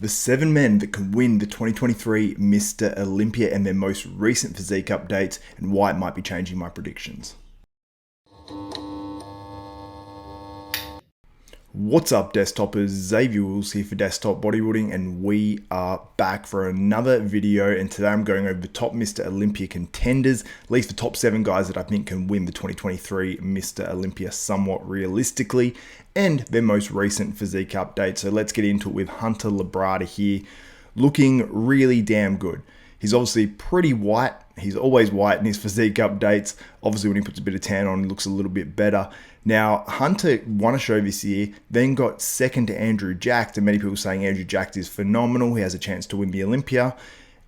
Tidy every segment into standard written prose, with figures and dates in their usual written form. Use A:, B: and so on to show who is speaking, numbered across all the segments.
A: The 7 men that can win the 2023 Mr Olympia and their most recent physique updates and why it might be changing my predictions. What's up, Desktopers? Xavier Wills here for Desktop Bodybuilding, and we are back for another video. And today I'm going over the top Mr Olympia contenders, at least the top 7 guys that I think can win the 2023 Mr Olympia somewhat realistically, and their most recent physique update. So let's get into it with Hunter Labrada here, looking really damn good. He's obviously pretty white. He's always white in his physique updates. Obviously, when he puts a bit of tan on, he looks a little bit better. Now, Hunter won a show this year, then got second to Andrew Jacked, and many people saying Andrew Jacked is phenomenal. He has a chance to win the Olympia.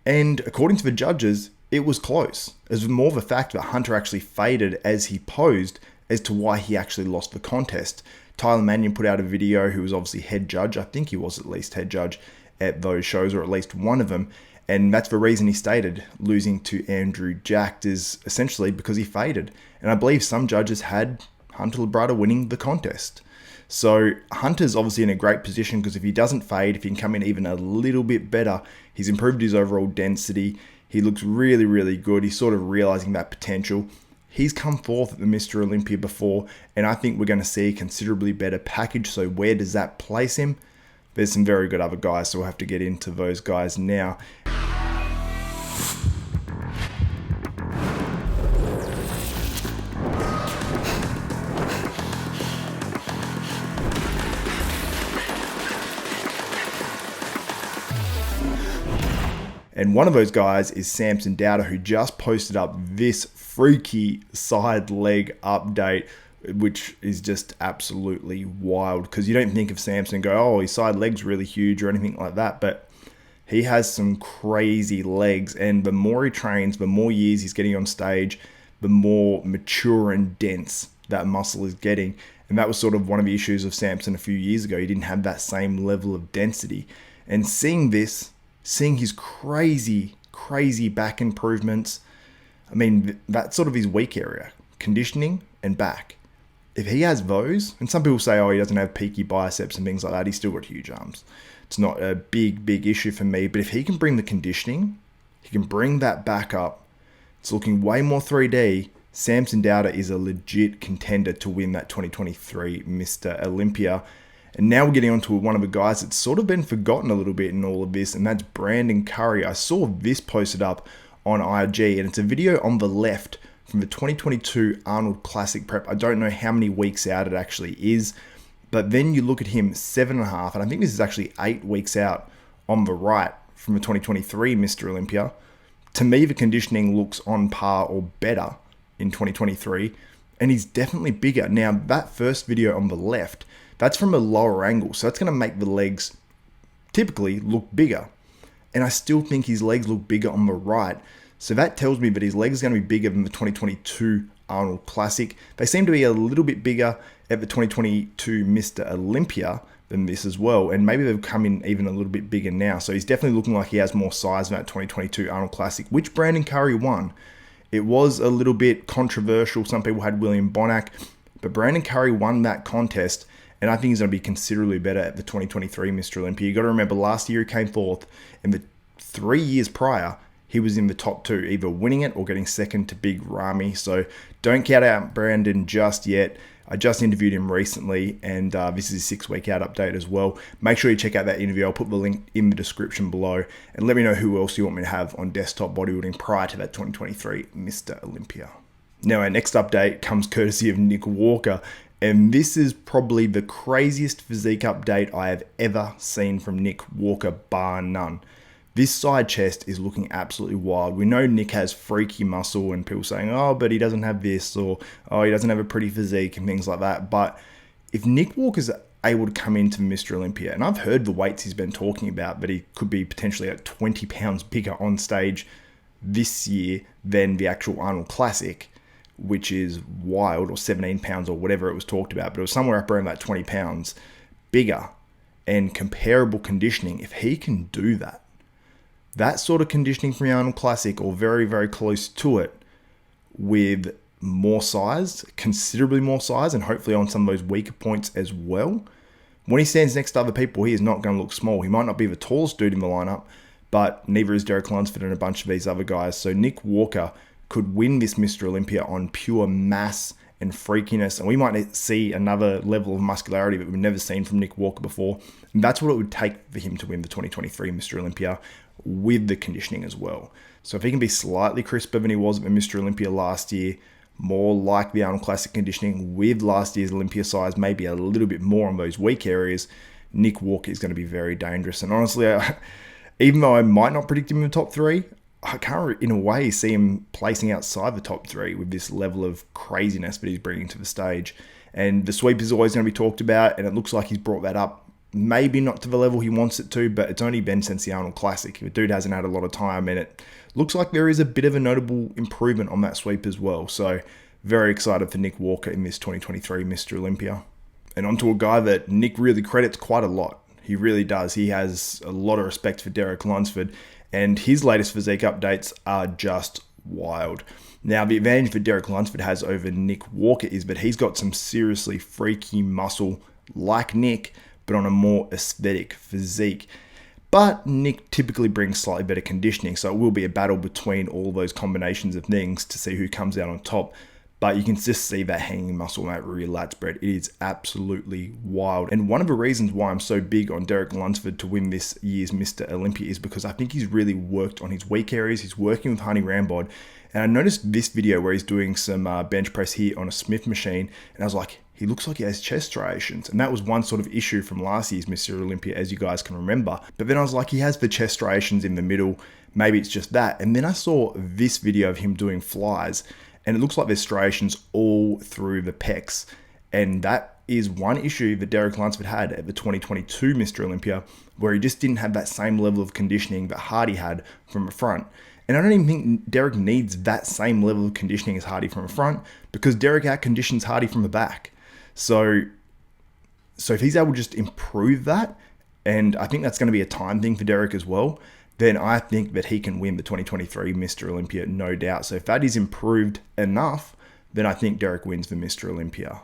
A: And according to the judges, it was close. It was more of a fact that Hunter actually faded as he posed as to why he actually lost the contest. Tyler Mannion put out a video, who was obviously head judge. I think he was at least head judge at those shows, or at least one of them. And that's the reason he stated losing to Andrew Jacked is essentially because he faded. And I believe some judges had Hunter Labrada winning the contest. So Hunter's obviously in a great position, because if he doesn't fade, if he can come in even a little bit better, he's improved his overall density. He looks really, really good. He's sort of realizing that potential. He's come forth at the Mr Olympia before, and I think we're going to see a considerably better package. So where does that place him? There's some very good other guys, so we'll have to get into those guys now. And one of those guys is Samson Dauda, who just posted up this freaky side leg update, which is just absolutely wild, because you don't think of Samson and go, oh, his side leg's really huge or anything like that, but he has some crazy legs, and the more he trains, the more years he's getting on stage, the more mature and dense that muscle is getting. And that was sort of one of the issues of Samson a few years ago. He didn't have that same level of density. And seeing his crazy back improvements, I mean, that's sort of his weak area, conditioning and back. If he has those, and some people say, oh, he doesn't have peaky biceps and things like that, he's still got huge arms. It's not a big issue for me, but if he can bring the conditioning, he can bring that back up, it's looking way more 3D. Samson Dauda is a legit contender to win that 2023 Mr Olympia. And now we're getting on to one of the guys that's sort of been forgotten a little bit in all of this, and that's Brandon Curry. I saw this posted up on IG, and it's a video on the left from the 2022 Arnold Classic prep. I don't know how many weeks out it actually is, but then you look at him 7.5, and I think this is actually 8 weeks out on the right from the 2023 Mr Olympia. To me, the conditioning looks on par or better in 2023, and he's definitely bigger. Now, that first video on the left, that's from a lower angle, so that's going to make the legs typically look bigger. And I still think his legs look bigger on the right. So that tells me that his legs are going to be bigger than the 2022 Arnold Classic. They seem to be a little bit bigger at the 2022 Mr Olympia than this as well. And maybe they've come in even a little bit bigger now. So he's definitely looking like he has more size than that 2022 Arnold Classic, which Brandon Curry won. It was a little bit controversial. Some people had William Bonac, but Brandon Curry won that contest. And I think he's going to be considerably better at the 2023 Mr Olympia. You got to remember, last year he came forth, and the 3 years prior, he was in the top 2, either winning it or getting second to Big Ramy. So don't count out Brandon just yet. I just interviewed him recently, and this is his 6-week out update as well. Make sure you check out that interview. I'll put the link in the description below, and let me know who else you want me to have on Desktop Bodybuilding prior to that 2023 Mr Olympia. Now, our next update comes courtesy of Nick Walker. And this is probably the craziest physique update I have ever seen from Nick Walker, bar none. This side chest is looking absolutely wild. We know Nick has freaky muscle, and people saying, oh, but he doesn't have this, or oh, he doesn't have a pretty physique and things like that. But if Nick Walker's able to come into Mr Olympia, and I've heard the weights he's been talking about, but he could be potentially at 20 pounds bigger on stage this year than the actual Arnold Classic, which is wild, or 17 pounds or whatever it was talked about, but it was somewhere up around that 20 pounds bigger and comparable conditioning. If he can do that sort of conditioning from the Arnold Classic, or very, very close to it, with more size, considerably more size, and hopefully on some of those weaker points as well, When he stands next to other people, he is not going to look small. He might not be the tallest dude in the lineup, but neither is Derek Lunsford and a bunch of these other guys. So Nick Walker could win this Mr. Olympia on pure mass and freakiness, and we might see another level of muscularity that we've never seen from Nick Walker before. And that's what it would take for him to win the 2023 Mr. Olympia with the conditioning as well. So if he can be slightly crisper than he was at the Mr. Olympia last year, more like the Arnold Classic conditioning with last year's Olympia size, maybe a little bit more on those weak areas, Nick Walker is going to be very dangerous. And honestly, even though I might not predict him in the top 3, I can't, in a way, see him placing outside the top 3 with this level of craziness that he's bringing to the stage. And the sweep is always going to be talked about, and it looks like he's brought that up. Maybe not to the level he wants it to, but it's only been since the Arnold Classic. The dude hasn't had a lot of time, and it looks like there is a bit of a notable improvement on that sweep as well. So very excited for Nick Walker in this 2023 Mr. Olympia. And onto a guy that Nick really credits quite a lot. He really does. He has a lot of respect for Derek Lunsford, and his latest physique updates are just wild. Now, the advantage that Derek Lunsford has over Nick Walker is that he's got some seriously freaky muscle like Nick, but on a more aesthetic physique. But Nick typically brings slightly better conditioning, so it will be a battle between all those combinations of things to see who comes out on top. But you can just see that hanging muscle, that rear lat spread. It is absolutely wild. And one of the reasons why I'm so big on Derek Lunsford to win this year's Mr. Olympia is because I think he's really worked on his weak areas. He's working with Honey Rambod. And I noticed this video where he's doing some bench press here on a Smith machine. And I was like, he looks like he has chest striations. And that was one sort of issue from last year's Mr. Olympia, as you guys can remember. But then I was like, he has the chest striations in the middle. Maybe it's just that. And then I saw this video of him doing flies, and it looks like there's striations all through the pecs. And that is one issue that Derek Lunsford had at the 2022 Mr. Olympia, where he just didn't have that same level of conditioning that Hadi had from the front. And I don't even think Derek needs that same level of conditioning as Hadi from the front, because Derek out-conditions Hadi from the back. So if he's able to just improve that, and I think that's going to be a time thing for Derek as well, then I think that he can win the 2023 Mr. Olympia, no doubt. So if that is improved enough, then I think Derek wins the Mr. Olympia.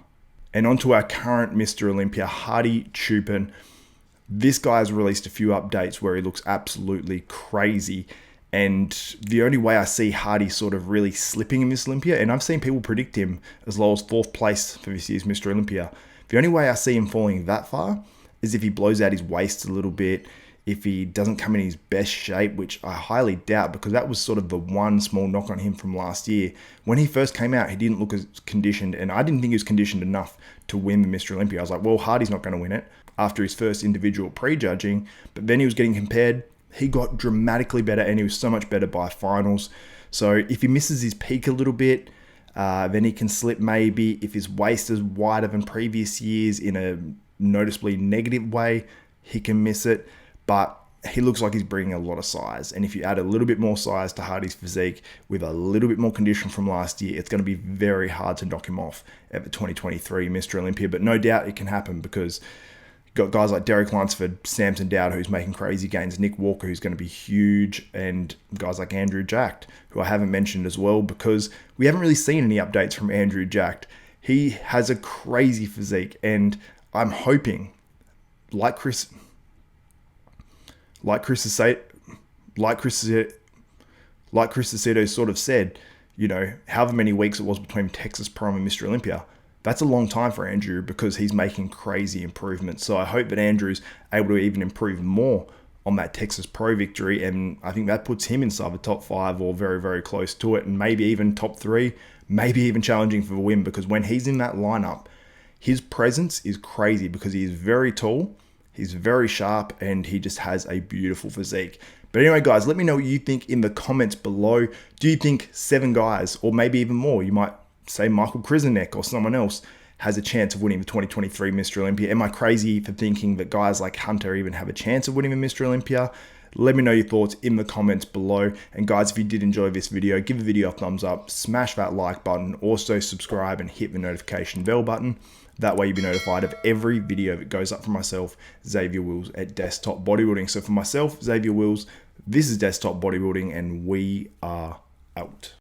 A: And on to our current Mr. Olympia, Hadi Choopan. This guy has released a few updates where he looks absolutely crazy. And the only way I see Hadi sort of really slipping in this Olympia, and I've seen people predict him as low as 4th place for this year's Mr. Olympia. The only way I see him falling that far is if he blows out his waist a little bit, if he doesn't come in his best shape, which I highly doubt, because that was sort of the one small knock on him from last year. When he first came out, he didn't look as conditioned, and I didn't think he was conditioned enough to win the Mr. Olympia. I was like, well, Hardy's not going to win it after his first individual prejudging, but then he was getting compared. He got dramatically better, and he was so much better by finals. So if he misses his peak a little bit, then he can slip maybe. If his waist is wider than previous years in a noticeably negative way, he can miss it. But he looks like he's bringing a lot of size. And if you add a little bit more size to Hardy's physique with a little bit more condition from last year, it's going to be very hard to knock him off at the 2023 Mr. Olympia. But no doubt it can happen, because you've got guys like Derek Lunsford, Samson Dauda, who's making crazy gains, Nick Walker, who's going to be huge, and guys like Andrew Jacked, who I haven't mentioned as well, because we haven't really seen any updates from Andrew Jacked. He has a crazy physique, and I'm hoping, like Chris Aceto sort of said, you know, however many weeks it was between Texas Pro and Mr. Olympia, that's a long time for Andrew, because he's making crazy improvements. So I hope that Andrew's able to even improve more on that Texas Pro victory, and I think that puts him inside the top 5 or very, very close to it, and maybe even top 3, maybe even challenging for the win, because when he's in that lineup, his presence is crazy, because he is very tall, he's very sharp, and he just has a beautiful physique. But anyway, guys, let me know what you think in the comments below. Do you think 7 guys, or maybe even more, you might say Michael Krizanek or someone else, has a chance of winning the 2023 Mr. Olympia? Am I crazy for thinking that guys like Hunter even have a chance of winning the Mr. Olympia? Let me know your thoughts in the comments below. And guys, if you did enjoy this video, give the video a thumbs up, smash that like button, also subscribe and hit the notification bell button. That way you'll be notified of every video that goes up from myself, Xavier Wills at Desktop Bodybuilding. So for myself, Xavier Wills, this is Desktop Bodybuilding, and we are out.